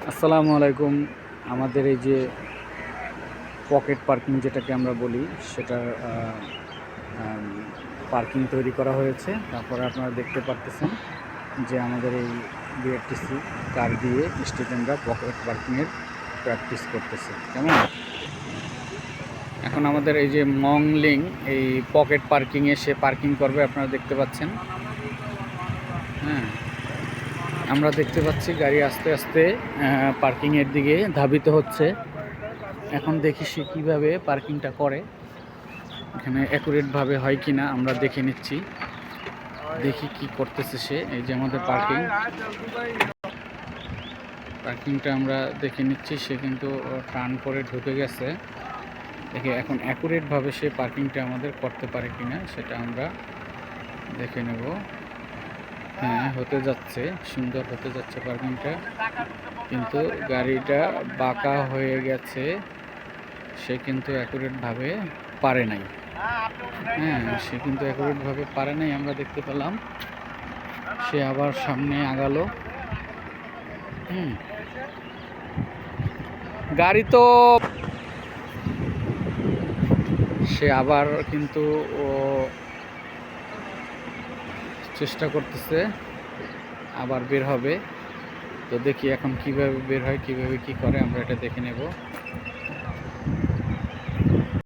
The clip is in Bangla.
আসসালামু আলাইকুম। আমাদের এই যে পকেট পার্কিং যেটাকে আমরা বলি সেটার পার্কিং তৈরি করা হয়েছে। তারপরে আপনারা দেখতে পারতেছেন যে আমাদের এই বিআরটিসি কার দিয়ে স্টুডেন্টরা পকেট পার্কিংয়ের প্র্যাকটিস করতেছে। কেমন? এখন আমাদের এই যে মংলিং এই পকেট পার্কিংয়ে সে পার্কিং করবে, আপনারা দেখতে পাচ্ছেন। হ্যাঁ, আমরা দেখতে পাচ্ছি গাড়ি আস্তে আস্তে পার্কিংয়ের দিকে ধাবিত হচ্ছে। এখন দেখি সে কীভাবে পার্কিংটা করে, এখানে অ্যাকুরেটভাবে হয় কি না আমরা দেখে নিচ্ছি। দেখি কি করতেছে সে। এই যে আমাদের পার্কিংটা আমরা দেখে নিচ্ছি। সে কিন্তু টার্ন করে ঢুকে গেছে। দেখে এখন অ্যাকুরেটভাবে সে পার্কিংটা আমাদের করতে পারে কিনা সেটা আমরা দেখে নেব। হ্যাঁ, হতে যাচ্ছে, সুন্দর হতে যাচ্ছে পার্কিংটা, কিন্তু গাড়িটা বাঁকা হয়ে গেছে। সে কিন্তু অ্যাকুরেটভাবে পারে নাই। হ্যাঁ, সে কিন্তু অ্যাকুরেটভাবে পারে নাই, আমরা দেখতে পেলাম। সে আবার সামনে আগালো। গাড়ি তো সে আবার কিন্তু ও চেষ্টা করতেছে, আবার বের হবে। তো দেখি এখন কিভাবে বের হয়, কিভাবে কি করে আমরা এটা দেখে নেব।